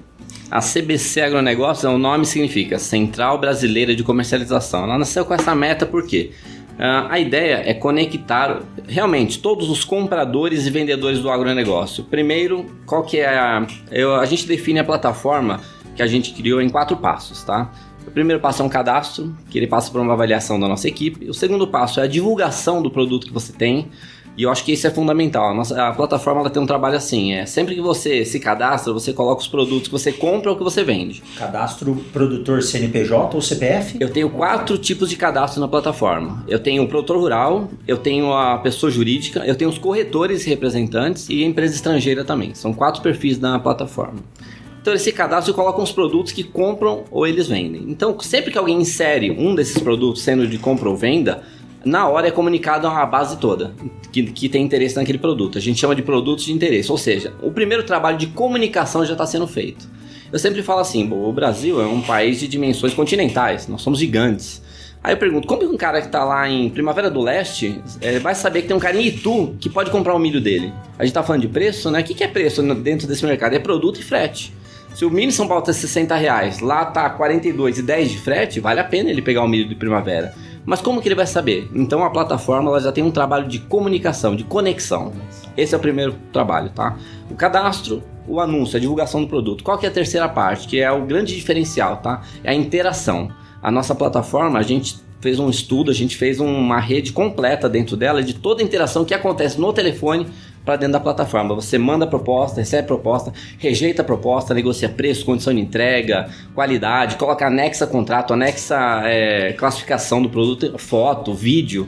Speaker 4: a CBC Agronegócios, o nome significa Central Brasileira de Comercialização. Ela nasceu com essa meta por quê? A ideia é conectar realmente todos os compradores e vendedores do agronegócio. Primeiro, qual que é a gente define a plataforma que a gente criou em 4 passos, tá? O primeiro passo é um cadastro, que ele passa por uma avaliação da nossa equipe. O segundo passo é a divulgação do produto que você tem. E eu acho que isso é fundamental. A plataforma ela tem um trabalho assim, sempre que você se cadastra, você coloca os produtos que você compra ou que você vende.
Speaker 2: Cadastro produtor CNPJ ou CPF?
Speaker 4: Eu tenho 4 tipos de cadastro na plataforma. Eu tenho o produtor rural, eu tenho a pessoa jurídica, eu tenho os corretores e representantes e a empresa estrangeira também. São 4 perfis na plataforma. Então esse cadastro coloca os produtos que compram ou eles vendem. Então sempre que alguém insere um desses produtos, sendo de compra ou venda, na hora é comunicado a base toda que tem interesse naquele produto. A gente chama de produtos de interesse, ou seja, o primeiro trabalho de comunicação já está sendo feito. Eu sempre falo assim, o Brasil é um país de dimensões continentais, nós somos gigantes. Aí eu pergunto, como que um cara que está lá em Primavera do Leste vai saber que tem um cara em Itu que pode comprar o milho dele? A gente está falando de preço, né? O que é preço dentro desse mercado? É produto e frete. Se o milho em São Paulo está R$60, lá está R$42,10 de frete, vale a pena ele pegar o milho de Primavera. Mas como que ele vai saber? Então a plataforma ela já tem um trabalho de comunicação, de conexão. Esse é o primeiro trabalho, tá? O cadastro, o anúncio, a divulgação do produto. Qual que é a terceira parte? Que é o grande diferencial, tá? É a interação. A nossa plataforma, a gente fez um estudo, a gente fez uma rede completa dentro dela de toda a interação que acontece no telefone para dentro da plataforma. Você manda a proposta, recebe a proposta, rejeita a proposta, negocia preço, condição de entrega, qualidade, coloca anexa contrato, anexa classificação do produto, foto, vídeo.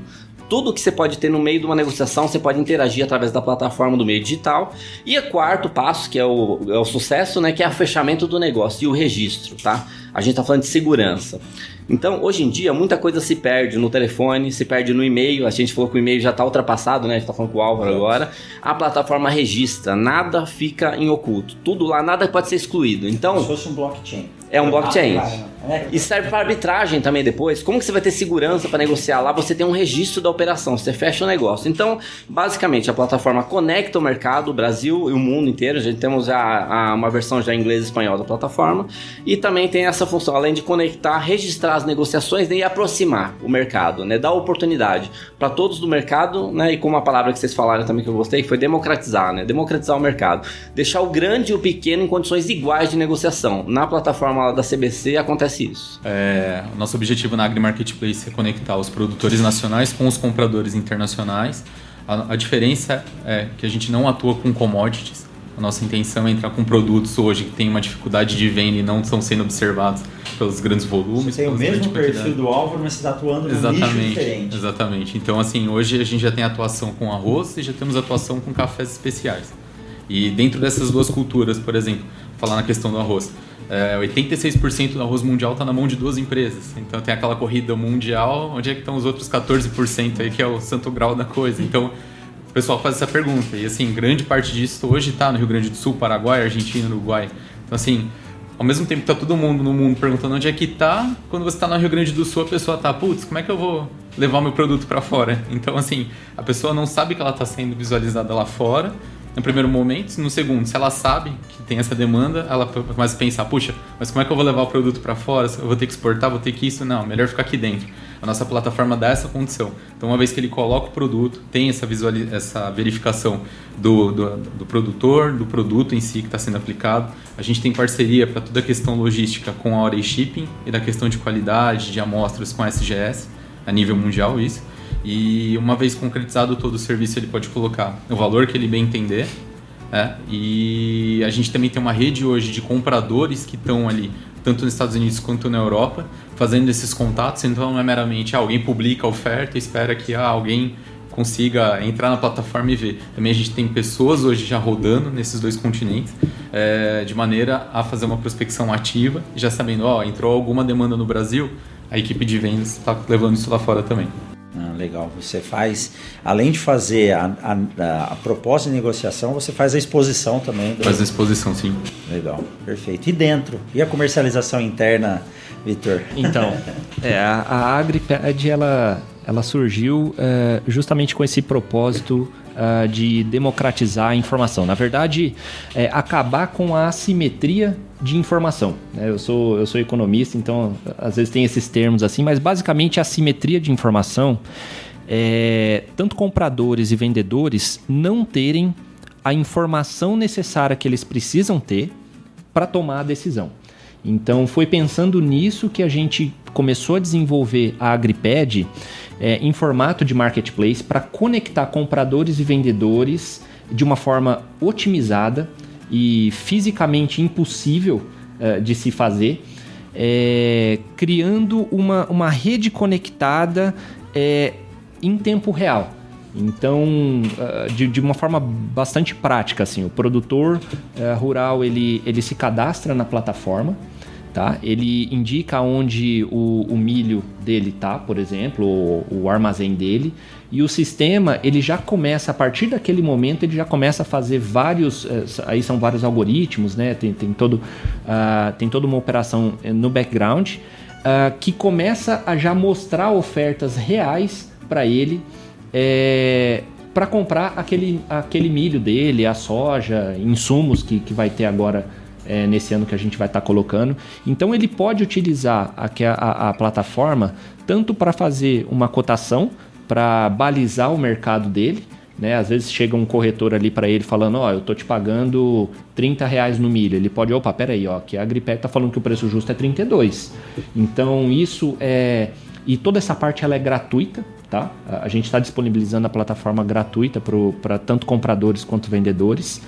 Speaker 4: Tudo que você pode ter no meio de uma negociação, você pode interagir através da plataforma do meio digital. E o quarto passo, que é o sucesso, né, que é o fechamento do negócio e o registro, tá? A gente está falando de segurança. Então, hoje em dia, muita coisa se perde no telefone, se perde no e-mail. A gente falou que o e-mail já está ultrapassado, né? A gente está falando com o Álvaro agora. A plataforma registra, nada fica em oculto. Tudo lá, nada pode ser excluído. Então,
Speaker 2: como se fosse um blockchain.
Speaker 4: É um blockchain. E serve para arbitragem também depois. Como que você vai ter segurança para negociar lá? Você tem um registro da operação, você fecha o negócio. Então, basicamente, a plataforma conecta o mercado, o Brasil e o mundo inteiro. A gente temos uma versão já em inglês e espanhol da plataforma. E também tem essa função, além de conectar, registrar as negociações, né, e aproximar o mercado, né, dar oportunidade para todos do mercado, né, e como a palavra que vocês falaram também que eu gostei, que foi democratizar, né, democratizar o mercado. Deixar o grande e o pequeno em condições iguais de negociação. Na plataforma da CBC acontece isso.
Speaker 5: O nosso objetivo na Agri Marketplace é conectar os produtores nacionais com os compradores internacionais. A diferença é que a gente não atua com commodities. A nossa intenção é entrar com produtos hoje que têm uma dificuldade de venda e não estão sendo observados pelos grandes volumes.
Speaker 2: Você tem o mesmo perfil do Álvaro, mas você está atuando num nicho diferente.
Speaker 5: Exatamente. Então, assim, hoje a gente já tem atuação com arroz e já temos atuação com cafés especiais. E dentro dessas duas culturas, por exemplo, falar na questão do arroz, 86% do arroz mundial está na mão de 2 empresas. Então tem aquela corrida mundial, onde é que estão os outros 14% aí, que é o santo grau da coisa. Então o pessoal faz essa pergunta. E assim, grande parte disso hoje está no Rio Grande do Sul, Paraguai, Argentina, Uruguai. Então assim, ao mesmo tempo que está todo mundo no mundo perguntando onde é que está, quando você está no Rio Grande do Sul, a pessoa está, putz, como é que eu vou levar o meu produto para fora? Então assim, a pessoa não sabe que ela está sendo visualizada lá fora, no primeiro momento. No segundo, se ela sabe que tem essa demanda, ela começa a pensar, puxa, mas como é que eu vou levar o produto para fora? Eu vou ter que exportar, vou ter que isso? Não, melhor ficar aqui dentro. A nossa plataforma dá essa condição. Então, uma vez que ele coloca o produto, tem essa verificação do produtor, do produto em si que está sendo aplicado. A gente tem parceria para toda a questão logística com a Orei Shipping e da questão de qualidade, de amostras com a SGS, a nível mundial isso. E uma vez concretizado todo o serviço, ele pode colocar o valor que ele bem entender. E a gente também tem uma rede hoje de compradores que estão ali tanto nos Estados Unidos quanto na Europa, fazendo esses contatos. Então não é meramente alguém publica a oferta e espera que alguém consiga entrar na plataforma e ver. Também a gente tem pessoas hoje já rodando nesses 2 continentes, de maneira a fazer uma prospecção ativa, já sabendo, entrou alguma demanda no Brasil, a equipe de vendas está levando isso lá fora também.
Speaker 2: Legal, você faz, além de fazer a proposta de negociação, você faz a exposição também.
Speaker 5: Faz a exposição, sim.
Speaker 2: Legal, perfeito. E dentro? E a comercialização interna, Vitor?
Speaker 6: Então, a AgriPed, ela surgiu justamente com esse propósito de democratizar a informação. Na verdade, acabar com a assimetria de informação. Eu sou economista, então às vezes tem esses termos assim, mas basicamente a assimetria de informação é tanto compradores e vendedores não terem a informação necessária que eles precisam ter para tomar a decisão. Então foi pensando nisso que a gente começou a desenvolver a AgriPed em formato de marketplace para conectar compradores e vendedores de uma forma otimizada e fisicamente impossível de se fazer, criando uma rede conectada em tempo real. Então, de uma forma bastante prática, assim, o produtor rural ele se cadastra na plataforma, tá? Ele indica onde o milho dele está, por exemplo, o armazém dele, e o sistema ele já começa, a partir daquele momento, ele já começa a fazer vários, aí são vários algoritmos, né? Tem toda uma operação no background que começa a já mostrar ofertas reais para ele, para comprar aquele milho dele, a soja, insumos que vai ter agora nesse ano que a gente vai estar colocando. Então ele pode utilizar a plataforma tanto para fazer uma cotação, para balizar o mercado dele, né? Às vezes chega um corretor ali para ele falando, eu tô te pagando R$30 no milho. Ele pode, peraí, que a AgriPed tá falando que o preço justo é 32. Então isso e toda essa parte ela é gratuita, tá? A gente está disponibilizando a plataforma gratuita para tanto compradores quanto vendedores.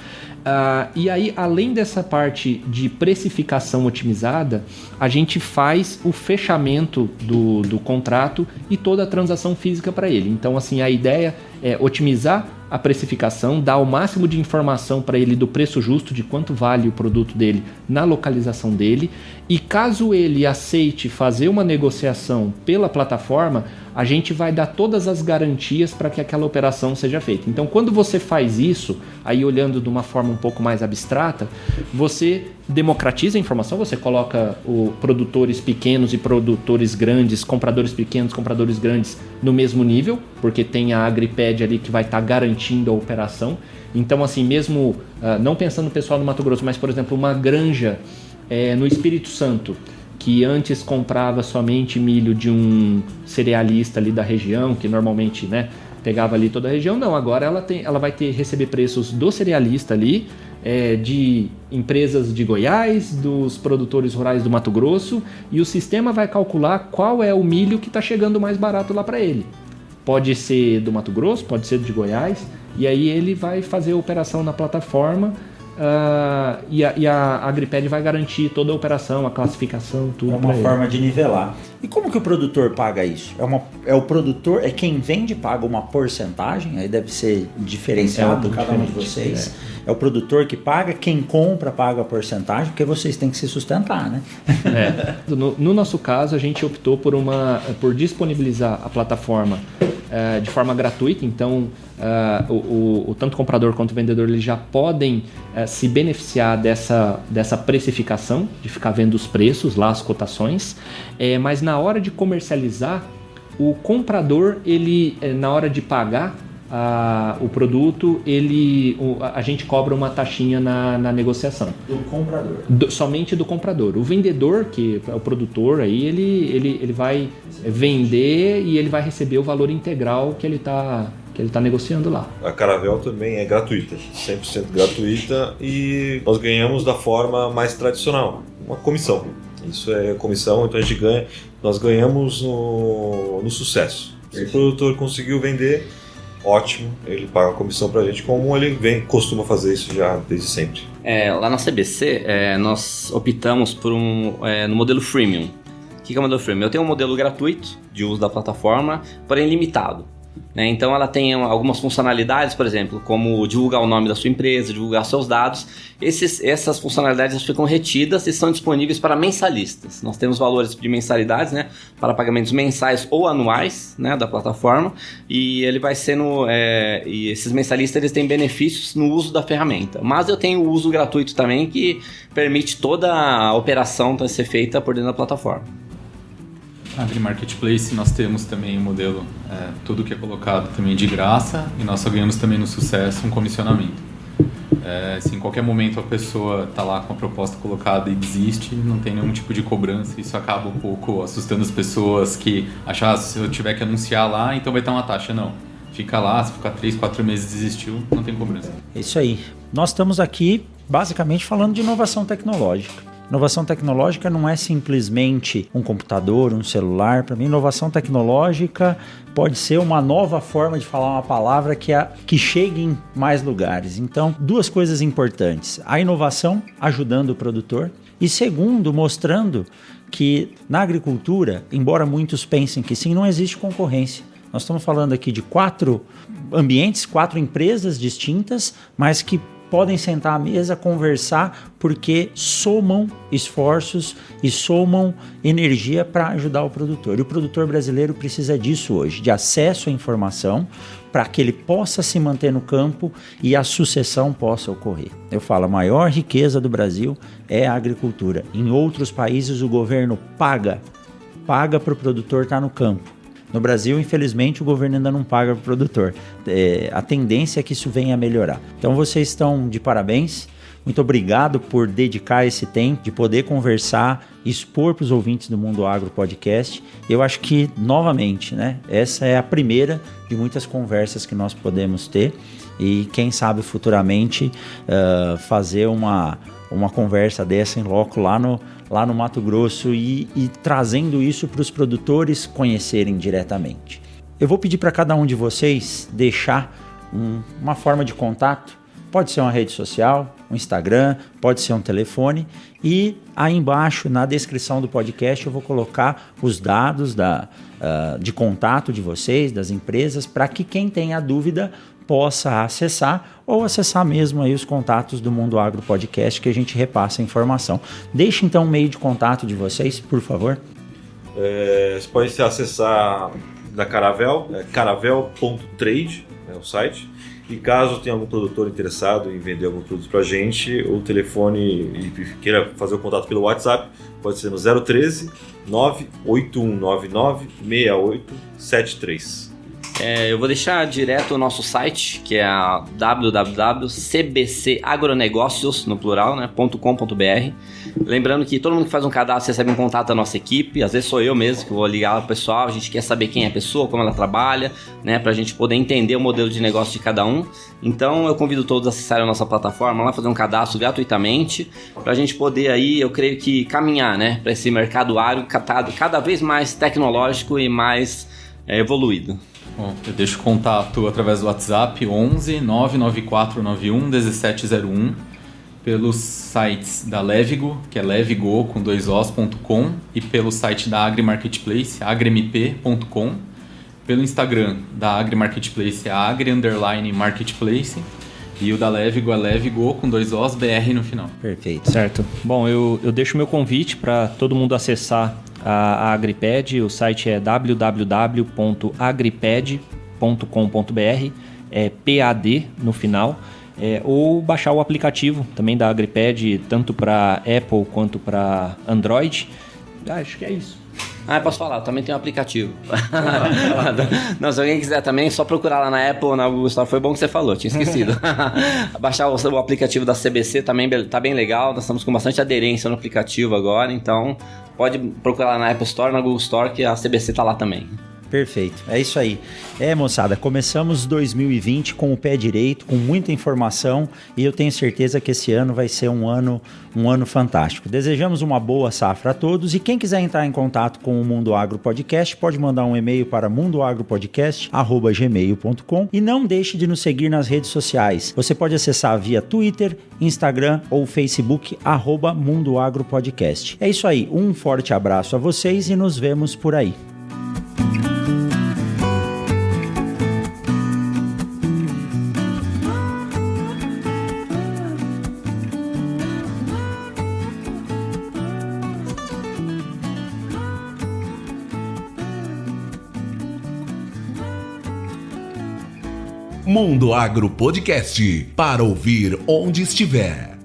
Speaker 6: E aí, além dessa parte de precificação otimizada, a gente faz o fechamento do contrato e toda a transação física para ele. Então, assim, a ideia é otimizar a precificação, dar o máximo de informação para ele do preço justo, de quanto vale o produto dele na localização dele. E caso ele aceite fazer uma negociação pela plataforma, a gente vai dar todas as garantias para que aquela operação seja feita. Então, quando você faz isso, aí olhando de uma forma um pouco mais abstrata, você democratiza a informação, você coloca produtores pequenos e produtores grandes, compradores pequenos, compradores grandes no mesmo nível, porque tem a AgriPed ali que vai estar garantindo a operação. Então, assim, mesmo não pensando no pessoal do Mato Grosso, mas, por exemplo, uma granja no Espírito Santo, que antes comprava somente milho de um cerealista ali da região, que normalmente, né, pegava ali toda a região. Não, agora ela vai receber preços do cerealista ali, de empresas de Goiás, dos produtores rurais do Mato Grosso, e o sistema vai calcular qual é o milho que está chegando mais barato lá para ele. Pode ser do Mato Grosso, pode ser de Goiás, e aí ele vai fazer a operação na plataforma. E a AgriPed vai garantir toda a operação, a classificação, tudo.
Speaker 2: É uma forma de nivelar. E como que o produtor paga isso? O produtor, quem vende paga uma porcentagem, aí deve ser diferenciado cada um de vocês. É o produtor que paga, quem compra paga a porcentagem, porque vocês têm que se sustentar, né?
Speaker 6: No nosso caso, a gente optou por disponibilizar a plataforma de forma gratuita, então tanto comprador quanto vendedor eles já podem se beneficiar dessa precificação, de ficar vendo os preços lá, as cotações, mas na hora de comercializar, o comprador, ele na hora de pagar o produto, a gente cobra uma taxinha na negociação.
Speaker 2: Do comprador?
Speaker 6: Somente do comprador. O vendedor, que é o produtor, aí ele vai vender e ele vai receber o valor integral que ele está negociando lá.
Speaker 3: A Caravel também é gratuita, 100% gratuita, e nós ganhamos da forma mais tradicional, uma comissão. Isso é comissão, então nós ganhamos no sucesso. Se o produtor conseguiu vender, ótimo, ele paga a comissão pra gente, como ele costuma fazer isso já desde sempre.
Speaker 4: Lá na CBC, nós optamos por no modelo freemium. O que é o modelo freemium? Eu tenho um modelo gratuito de uso da plataforma, porém limitado. Então ela tem algumas funcionalidades, por exemplo, como divulgar o nome da sua empresa, divulgar seus dados. Essas funcionalidades ficam retidas e são disponíveis para mensalistas. Nós temos valores de mensalidades, para pagamentos mensais ou anuais, da plataforma, e ele vai sendo e esses mensalistas eles têm benefícios no uso da ferramenta. Mas eu tenho o uso gratuito também, que permite toda a operação ser feita por dentro da plataforma.
Speaker 5: Na Agri Marketplace nós temos também o modelo, tudo que é colocado também de graça, e nós só ganhamos também no sucesso um comissionamento. Se em qualquer momento a pessoa está lá com a proposta colocada e desiste, não tem nenhum tipo de cobrança. Isso acaba um pouco assustando as pessoas que acham, se eu tiver que anunciar lá, então vai ter uma taxa. Não, fica lá, se ficar 3, 4 meses e desistiu, não tem cobrança.
Speaker 2: É isso aí. Nós estamos aqui basicamente falando de inovação tecnológica. Inovação tecnológica não é simplesmente um computador, um celular. Para mim, inovação tecnológica pode ser uma nova forma de falar uma palavra que chegue em mais lugares. Então, duas coisas importantes. A inovação ajudando o produtor e, segundo, mostrando que na agricultura, embora muitos pensem que sim, não existe concorrência. Nós estamos falando aqui de 4 ambientes, 4 empresas distintas, mas que podem sentar à mesa, conversar, porque somam esforços e somam energia para ajudar o produtor. E o produtor brasileiro precisa disso hoje, de acesso à informação, para que ele possa se manter no campo e a sucessão possa ocorrer. Eu falo, a maior riqueza do Brasil é a agricultura. Em outros países o governo paga para o produtor estar no campo. No Brasil, infelizmente, o governo ainda não paga para o produtor. A tendência é que isso venha a melhorar. Então, vocês estão de parabéns. Muito obrigado por dedicar esse tempo, de poder conversar, expor para os ouvintes do Mundo Agro Podcast. Eu acho que, novamente, essa é a primeira de muitas conversas que nós podemos ter. E, quem sabe, futuramente, fazer uma conversa dessa em loco lá no Mato Grosso e trazendo isso para os produtores conhecerem diretamente. Eu vou pedir para cada um de vocês deixar uma forma de contato. Pode ser uma rede social, um Instagram, pode ser um telefone. E aí embaixo, na descrição do podcast, eu vou colocar os dados de contato de vocês, das empresas, para que quem tenha dúvida possa acessar ou acessar mesmo aí os contatos do Mundo Agro Podcast, que a gente repassa a informação. Deixe então o meio de contato de vocês, por favor.
Speaker 3: Você pode acessar da Caravel, caravel.trade, o site. E caso tenha algum produtor interessado em vender algum produto para a gente, o telefone e queira fazer o contato pelo WhatsApp, pode ser no 013 98199 6873.
Speaker 4: Eu vou deixar direto o nosso site, que é a www.cbcagronegócios, no plural, .com.br. Lembrando que todo mundo que faz um cadastro recebe um contato da nossa equipe. Às vezes sou eu mesmo que vou ligar pro pessoal. A gente quer saber quem é a pessoa, como ela trabalha, pra gente poder entender o modelo de negócio de cada um. Então eu convido todos a acessarem a nossa plataforma lá, fazer um cadastro gratuitamente, pra gente poder aí, eu creio que caminhar, para esse mercado agro cada vez mais tecnológico e mais evoluído.
Speaker 5: Bom, eu deixo o contato através do WhatsApp 11 99491 1701, pelos sites da Levigo, que é levigo com 2os.com, e pelo site da Agri Marketplace, agrmp.com, pelo Instagram da Agri Marketplace, agri_marketplace, e o da Levigo é levigo com 2os BR no final.
Speaker 2: Perfeito.
Speaker 6: Certo. Bom, eu deixo meu convite para todo mundo acessar a Agriped. O site é www.agriped.com.br, PAD no final, ou baixar o aplicativo também da Agriped, tanto para Apple quanto para Android. Acho que é isso.
Speaker 4: Eu posso falar, também tem um aplicativo. Não, se alguém quiser também, só procurar lá na Apple ou na Google Store. Foi bom que você falou, tinha esquecido. Baixar o aplicativo da CBC também tá bem legal. Nós estamos com bastante aderência no aplicativo agora, então pode procurar lá na Apple Store, na Google Store, que a CBC tá lá também.
Speaker 2: Perfeito, é isso aí. Moçada, começamos 2020 com o pé direito, com muita informação e eu tenho certeza que esse ano vai ser um ano fantástico. Desejamos uma boa safra a todos e quem quiser entrar em contato com o Mundo Agro Podcast pode mandar um e-mail para mundoagropodcast@gmail.com e não deixe de nos seguir nas redes sociais. Você pode acessar via Twitter, Instagram ou Facebook @Mundo Agro Podcast. É isso aí, um forte abraço a vocês e nos vemos por aí.
Speaker 1: Mundo Agro Podcast, para ouvir onde estiver.